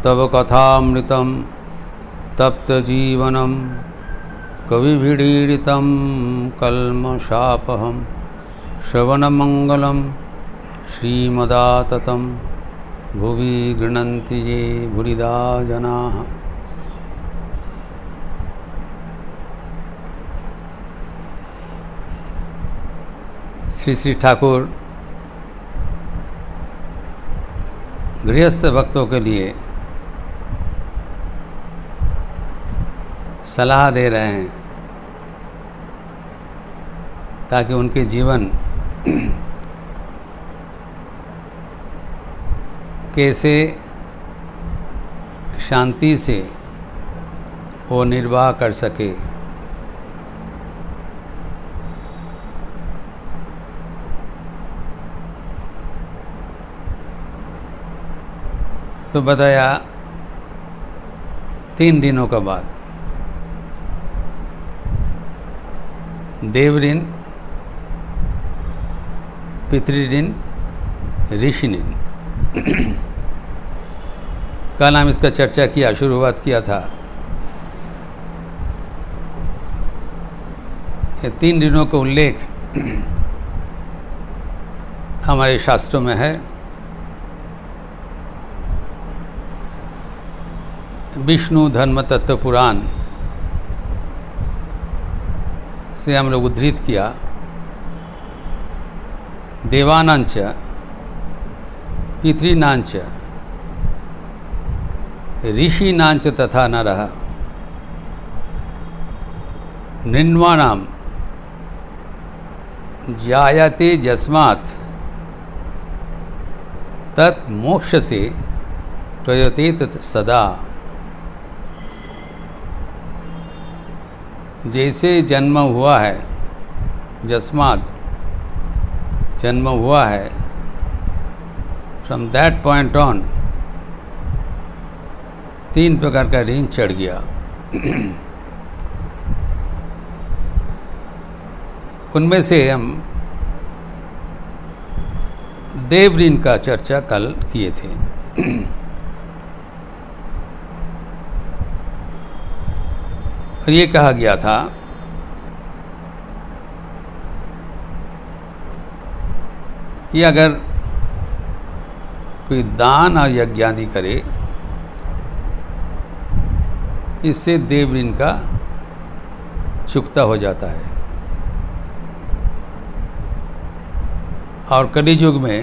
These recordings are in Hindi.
तव कथामृतं तप्तजीवनं कविभिरीडितं कल्मषापहं श्रवणमंगलं श्रीमदाततं भुवि गृह्णन्ति ये भूरिदा जनाः। श्री श्री ठाकुर गृहस्थ भक्तों के लिए सलाह दे रहे हैं ताकि उनके जीवन कैसे शांति से वो निर्वाह कर सके। तो बताया 3 दिनों के बाद देवऋण, पितृऋण, ऋषिऋण। कल हम इसका चर्चा किया, शुरुआत किया था। ये 3 दिनों का उल्लेख हमारे शास्त्रों में है। विष्णु धर्म तत्व पुराण से हम लोग उद्धृत किया। देवानांच पितृनांच ऋषिनांच तथा नरः नृण्वाणां जायते यस्मात् तत् मोक्ष से प्रयतेत सदा। जैसे जन्म हुआ है, जस्मात् जन्म हुआ है, फ्रॉम दैट पॉइंट ऑन 3 प्रकार का ऋण चढ़ गया। उनमें से हम देव ऋण का चर्चा कल किए थे। और ये कहा गया था कि अगर कोई दान और यज्ञ आदि करे, इससे देव ऋण का चुकता हो जाता है। और कलियुग में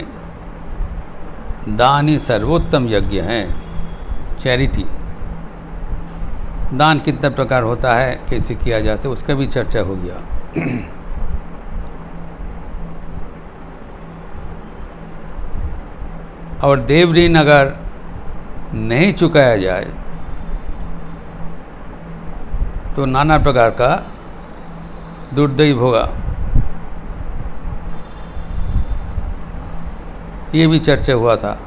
दान ही सर्वोत्तम यज्ञ है। चैरिटी, दान कितना प्रकार होता है, कैसे किया जाता है, उसका भी चर्चा हो गया। और देव ऋण अगर नहीं चुकाया जाए तो नाना प्रकार का दुर्दैव होगा। ये भी चर्चा हुआ था।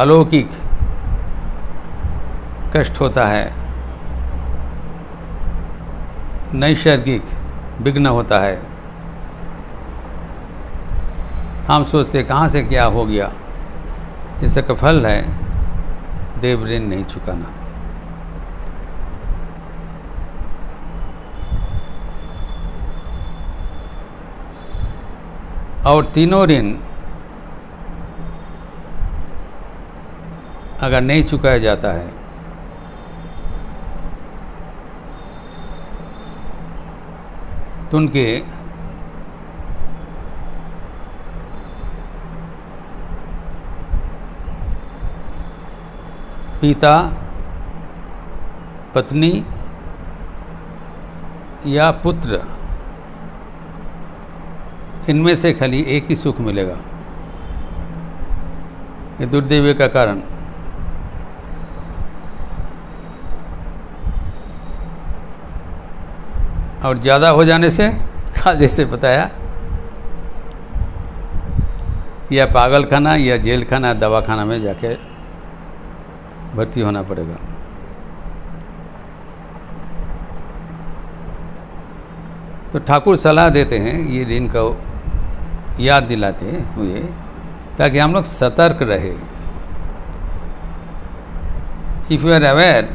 अलौकिक कष्ट होता है, नैसर्गिक विघ्न होता है। हम सोचते कहाँ से क्या हो गया। इसका फल है देव ऋण नहीं चुकाना। और तीनों ऋण अगर नहीं चुकाया जाता है तो उनके पिता, पत्नी या पुत्र, इनमें से खाली एक ही सुख मिलेगा। ये दुर्दैव का कारण। और ज़्यादा हो जाने से, जैसे बताया, या पागल खाना या जेल खाना, दवाखाना में जाके भर्ती होना पड़ेगा। तो ठाकुर सलाह देते हैं, ये ऋण का याद दिलाते हुए ताकि हम लोग सतर्क रहे। If you are aware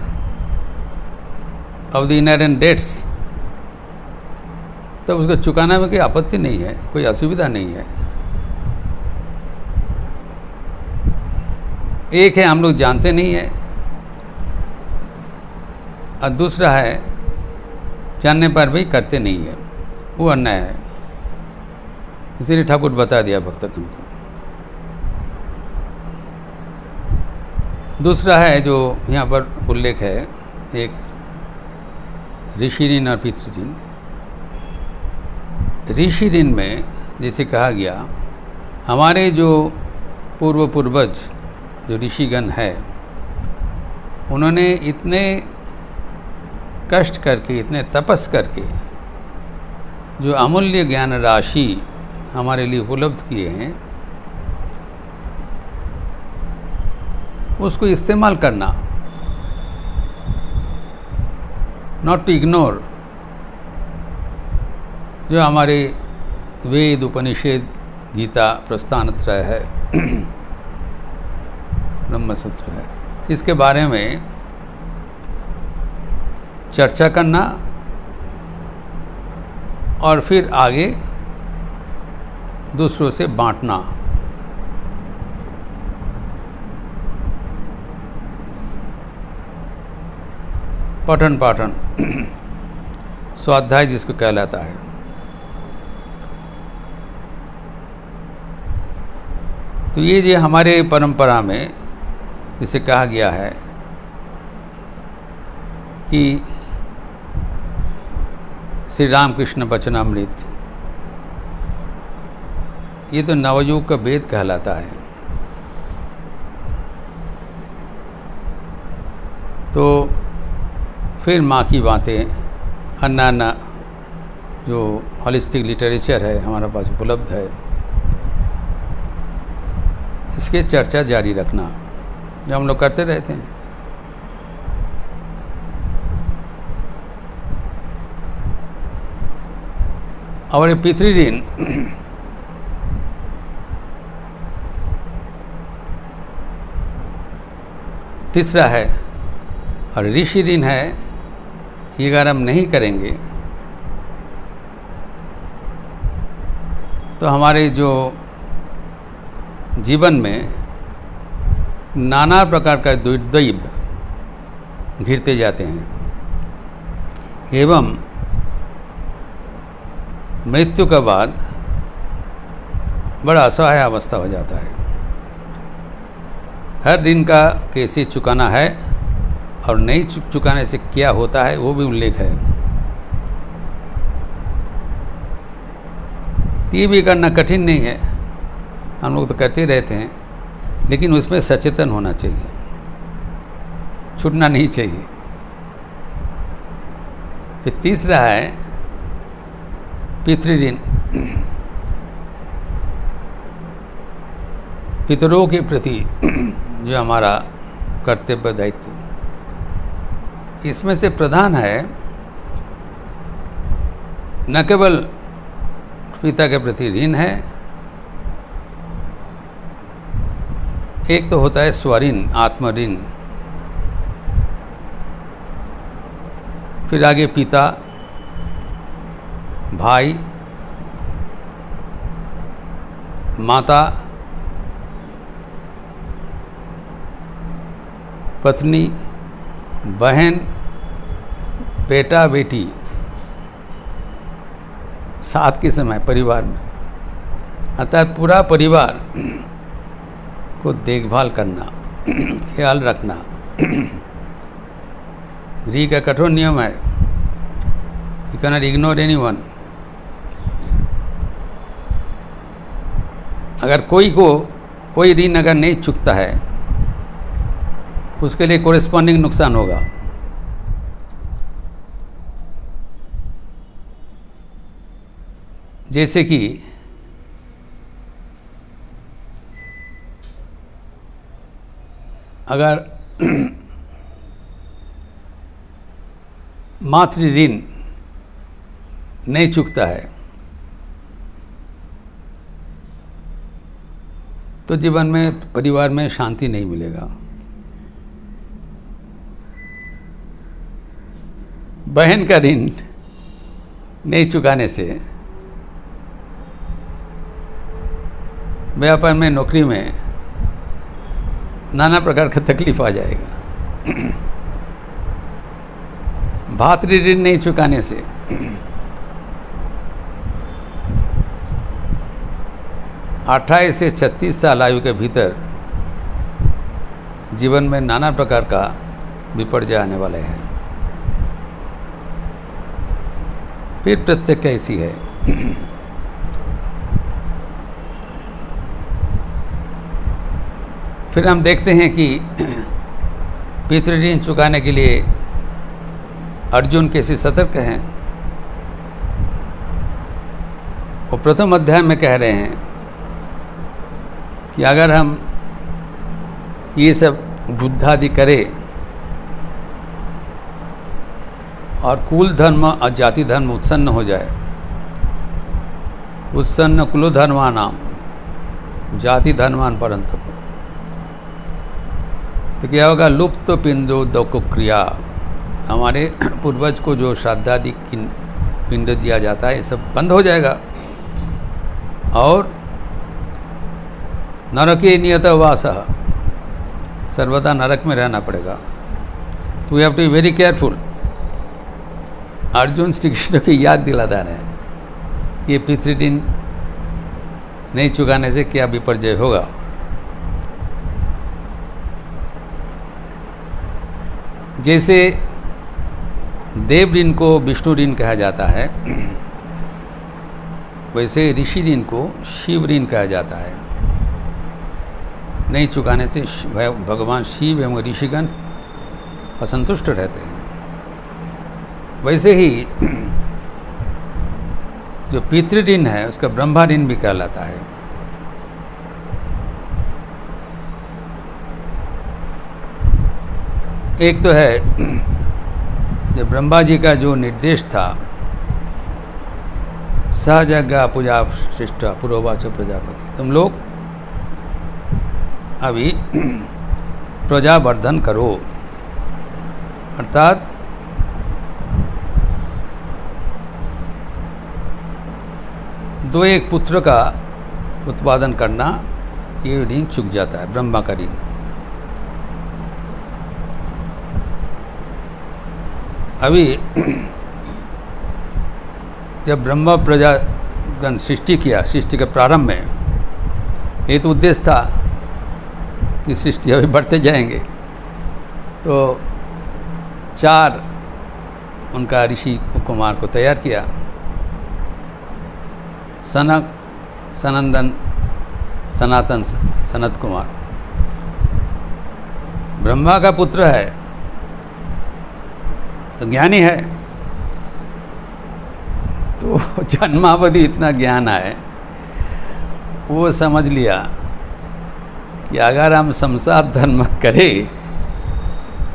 of the inherent debts, तब उसको चुकाने में कोई आपत्ति नहीं है, कोई असुविधा नहीं है। एक है हम लोग जानते नहीं है, और दूसरा है जानने पर भी करते नहीं है, वो अन्याय है। इसीलिए ठाकुर बता दिया भक्तगण को। दूसरा है जो यहाँ पर उल्लेख है, एक ऋषि ऋण और पितृ ऋण। ऋषि ऋण में जैसे कहा गया, हमारे जो पूर्वज जो ऋषिगण है, उन्होंने इतने कष्ट करके, इतने तपस करके जो अमूल्य ज्ञान राशि हमारे लिए उपलब्ध किए हैं, उसको इस्तेमाल करना, नॉट टू इग्नोर जो हमारे वेद, उपनिषद, गीता, प्रस्थानत्रय है, ब्रह्मसूत्र है, इसके बारे में चर्चा करना और फिर आगे दूसरों से बांटना। पठन पाठन स्वाध्याय जिसको कहलाता है। तो ये जो हमारे परंपरा में जिसे कहा गया है कि श्री रामकृष्ण वचनामृत, ये तो नवयुग का वेद कहलाता है। तो फिर माँ की बातें, अन्ना जो हॉलिस्टिक लिटरेचर है हमारे पास उपलब्ध है, इसके चर्चा जारी रखना जो हम लोग करते रहते हैं। और ये पितृ ऋण, तीसरा है, और ऋषि ऋण है। ये अगर हम नहीं करेंगे तो हमारे जो जीवन में नाना प्रकार का दुर्दैव घिरते जाते हैं, एवं मृत्यु के बाद बड़ा असहाय अवस्था हो जाता है। हर दिन का कैसे चुकाना है और नहीं चुकाने से क्या होता है, वो भी उल्लेख है। ये भी करना कठिन नहीं है, हम लोग तो करते रहते हैं, लेकिन उसमें सचेतन होना चाहिए, छूटना नहीं चाहिए। फिर तीसरा है पितृ ऋण। पितरों के प्रति जो हमारा कर्तव्य दायित्व, इसमें से प्रधान है न केवल पिता के प्रति ऋण है, एक तो होता है स्वऋण, आत्म ऋण, फिर आगे पिता, भाई, माता, पत्नी, बहन, बेटा, बेटी, साथ के समय परिवार में, अर्थात पूरा परिवार को देखभाल करना, ख्याल रखना। री का कठोर नियम है, you can not ignore anyone. अगर कोई ऋण अगर नहीं चुकता है, उसके लिए कोरेस्पॉन्डिंग नुकसान होगा। जैसे कि अगर मातृ ऋण नहीं चुकता है तो जीवन में, परिवार में शांति नहीं मिलेगा। बहन का ऋण नहीं चुकाने से व्यापार में, नौकरी में नाना प्रकार का तकलीफ आ जाएगा। भातृ ऋण नहीं चुकाने से 28 से 36 साल आयु के भीतर जीवन में नाना प्रकार का विपर्जय आने वाले हैं। फिर प्रत्येक कैसी है। फिर हम देखते हैं कि पितृ ऋण चुकाने के लिए अर्जुन कैसे सतर्क हैं। वो प्रथम अध्याय में कह रहे हैं कि अगर हम ये सब बुद्धादि करें और कुल धर्म और जाति धर्म उत्सन्न हो जाए, उत्सन्न कुलो धर्मानाम जाति धर्मान परंतप, तो क्या होगा? लुप्त पिंडो दको क्रिया, हमारे पूर्वज को जो श्राद्धादि पिंड दिया जाता है ये सब बंद हो जाएगा और नरके नियत वास, सर्वदा नरक में रहना पड़ेगा। तो we have to be very careful. Arjun Shri Krishna की याद दिलाता है ये पितृ ऋण नहीं चुकाने से क्या विपर्जय होगा। जैसे देव ऋण को विष्णु ऋण कहा जाता है, वैसे ऋषि ऋण को शिव ऋण कहा जाता है। नहीं चुकाने से भगवान शिव एवं ऋषिगण असंतुष्ट रहते हैं। वैसे ही जो पितृ ऋण है उसका ब्रह्मा ऋण भी कहलाता है। एक तो है जब ब्रह्मा जी का जो निर्देश था, सहजज्ञा पूजा शिष्टा पुरोवाच प्रजापति, तुम लोग अभी प्रजावर्धन करो, अर्थात दो एक पुत्र का उत्पादन करना, ये ऋण चुक जाता है, ब्रह्मा का ऋण। अभी जब ब्रह्मा प्रजागण सृष्टि किया, सृष्टि के प्रारंभ में ये तो उद्देश्य था कि सृष्टि अभी बढ़ते जाएंगे, तो 4 उनका ऋषि कुमार को तैयार किया। सनक, सनंदन, सनातन, सनत कुमार ब्रह्मा का पुत्र है तो ज्ञानी है, तो जन्मावधि इतना ज्ञान है, वो समझ लिया कि अगर हम संसार धर्म करें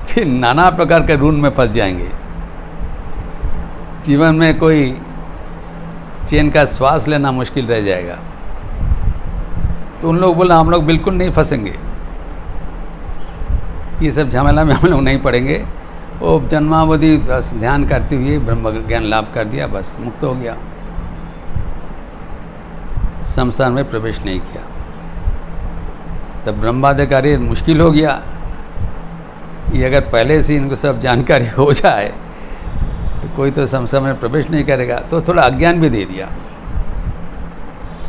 तो नाना प्रकार के ऋण में फंस जाएंगे, जीवन में कोई चैन का श्वास लेना मुश्किल रह जाएगा। तो उन लोग बोला हम लोग बिल्कुल नहीं फंसेंगे, ये सब झमेला में हम लोग नहीं पड़ेंगे। वो जन्मावधि बस ध्यान करते हुए ब्रह्म ज्ञान लाभ कर दिया, बस मुक्त हो गया, संसार में प्रवेश नहीं किया। तब ब्रह्माधिकारी मुश्किल हो गया, ये अगर पहले से इनको सब जानकारी हो जाए तो कोई तो संसार में प्रवेश नहीं करेगा, तो थोड़ा अज्ञान भी दे दिया।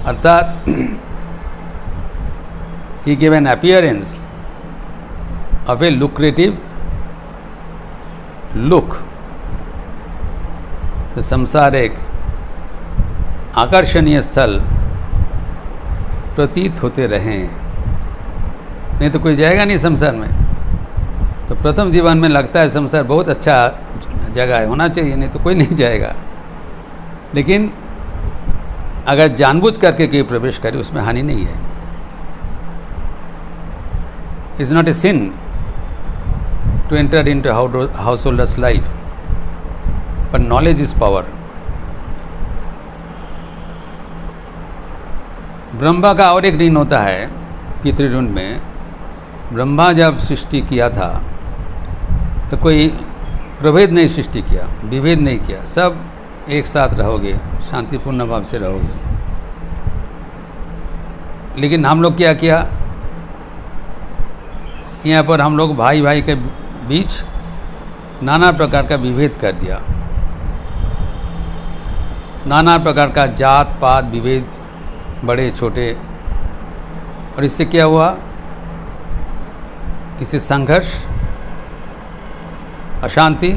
अर्थात he gave an appearance of a lucrative look। तो संसार एक आकर्षणीय स्थल प्रतीत होते रहें, नहीं तो कोई जाएगा नहीं संसार में। तो प्रथम जीवन में लगता है संसार बहुत अच्छा जगह है, होना चाहिए, नहीं तो कोई नहीं जाएगा। लेकिन अगर जानबूझ करके कोई प्रवेश करे उसमें हानि नहीं है। It's not a sin to enter into householders life, but knowledge is power। Brahma का और एक ऋण होता है पितृऋण में ब्रह्मा जब सृष्टि किया था तो कोई प्रभेद नहीं सृष्टि किया, विभेद नहीं किया, सब एक साथ रहोगे, शांतिपूर्ण भाव से रहोगे। लेकिन हम लोग क्या किया, यहाँ पर हम लोग भाई भाई के बीच नाना प्रकार का विभेद कर दिया, नाना प्रकार का जात पात विभेद, बड़े छोटे, और इससे क्या हुआ, इससे संघर्ष, अशांति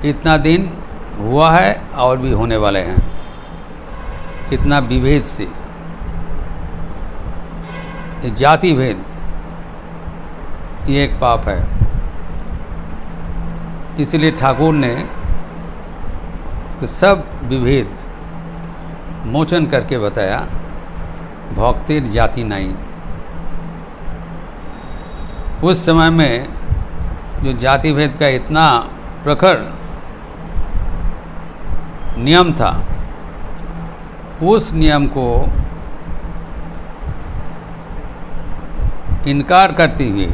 इतना दिन हुआ है और भी होने वाले हैं। इतना विभेद से, जाति भेद, ये एक पाप है। इसलिए ठाकुर ने तो सब विभेद मोचन करके बताया, भौक्तिर जाति नहीं। उस समय में जो जाति भेद का इतना प्रखर नियम था, उस नियम को इनकार करते हुए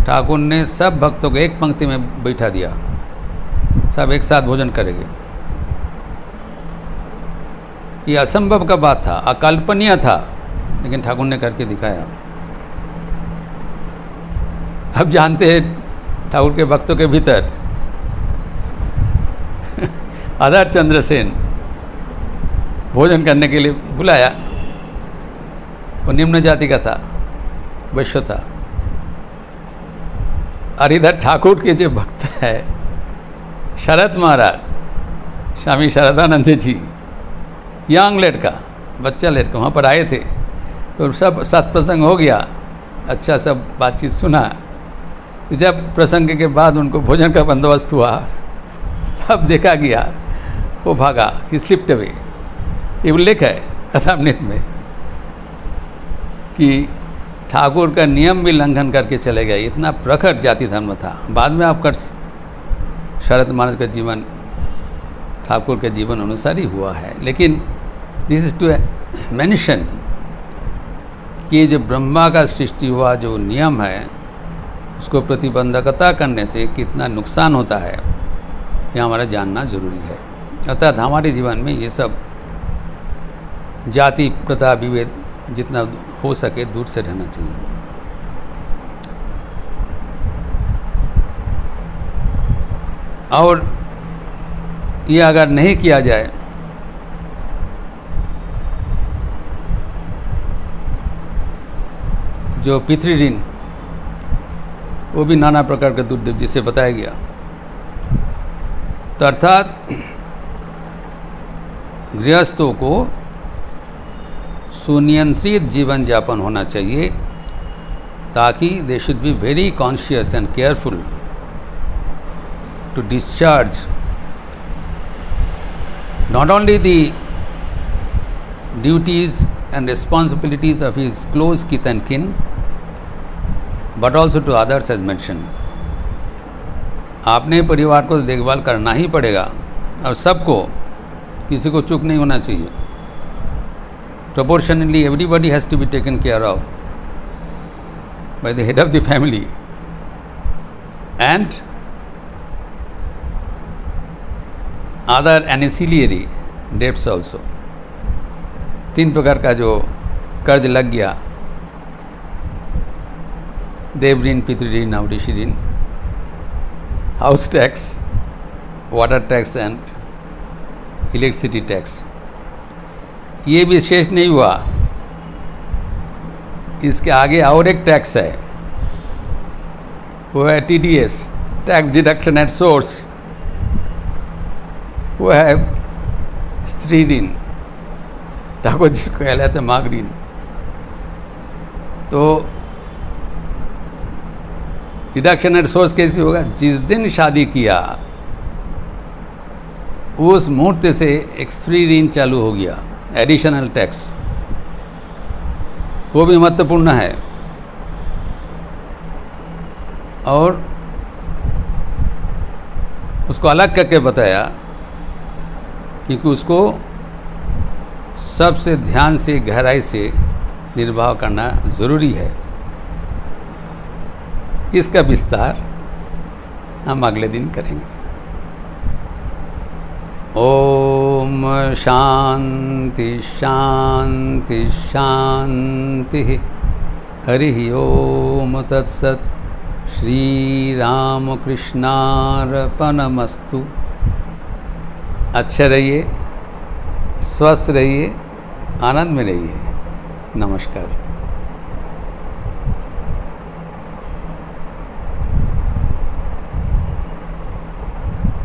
ठाकुर ने सब भक्तों को एक पंक्ति में बैठा दिया, सब एक साथ भोजन करेंगे। ये असंभव का बात था, अकल्पनीय था, लेकिन ठाकुर ने करके दिखाया। अब जानते हैं ठाकुर के भक्तों के भीतर आदर चंद्रसेन भोजन करने के लिए बुलाया, वो निम्न जाति का था, वैश्य था। और इधर ठाकुर के जो भक्त है शरद महाराज, स्वामी शरदानंद जी, यंग लड़का, बच्चा लड़का, वहाँ पर आए थे। तो सब सत्प्रसंग हो गया, अच्छा सब बातचीत सुना। तो जब प्रसंग के बाद उनको भोजन का बंदोबस्त हुआ, तब देखा गया वो भागा, ही स्लिप्ड अवे। ये उल्लेख है कथामृत में कि ठाकुर का नियम भी लंघन करके चले गए। इतना प्रखर जाति धर्म था। बाद में आपका शरद महाराज का जीवन ठाकुर के जीवन अनुसार ही हुआ है। लेकिन दिस इज टू मेंशन कि जो ब्रह्मा का सृष्टि हुआ जो नियम है, उसको प्रतिबंधकता करने से कितना नुकसान होता है, यह हमारा जानना जरूरी है। अर्थात हमारे जीवन में ये सब जाति प्रथा विभेद जितना हो सके दूर से रहना चाहिए। और ये अगर नहीं किया जाए जो पितृऋण, वो भी नाना प्रकार के दुर्देव जिसे बताया गया। तो अर्थात गृहस्थों को सुनियंत्रित जीवन यापन होना चाहिए, ताकि they should be very conscious and careful to discharge not only the duties and responsibilities of his close kith and kin, but also to others as mentioned. आपने परिवार को देखभाल करना ही पड़ेगा, और सबको, किसी को चूक नहीं होना चाहिए। Proportionally everybody has to be taken care of by the head of the family and other ancillary debts also। 3 प्रकार का जो कर्ज लग गया, देव ऋण, पितृऋण और ऋषि ऋण, house tax, water tax and electricity tax, ये भी शेष नहीं हुआ। इसके आगे और एक टैक्स है, वो है TDS, tax deduction at source. वो है स्त्री ऋण, ठाकुर जिसको कहलाते हैं माघ ऋण। तो डिडक्शन एट सोर्स कैसे होगा? जिस दिन शादी किया उस मुहूर्त से एक स्त्री ऋण चालू हो गया, एडिशनल टैक्स, वो भी महत्वपूर्ण है। और उसको अलग करके बताया, क्योंकि उसको सबसे ध्यान से, गहराई से निर्वाह करना ज़रूरी है। इसका विस्तार हम अगले दिन करेंगे। ओम शांति शांति शांति। हरि ओम तत्सत। श्री रामकृष्णार्पणमस्तु। अच्छे रहिए, स्वस्थ रहिए, आनंद में रहिए। नमस्कार।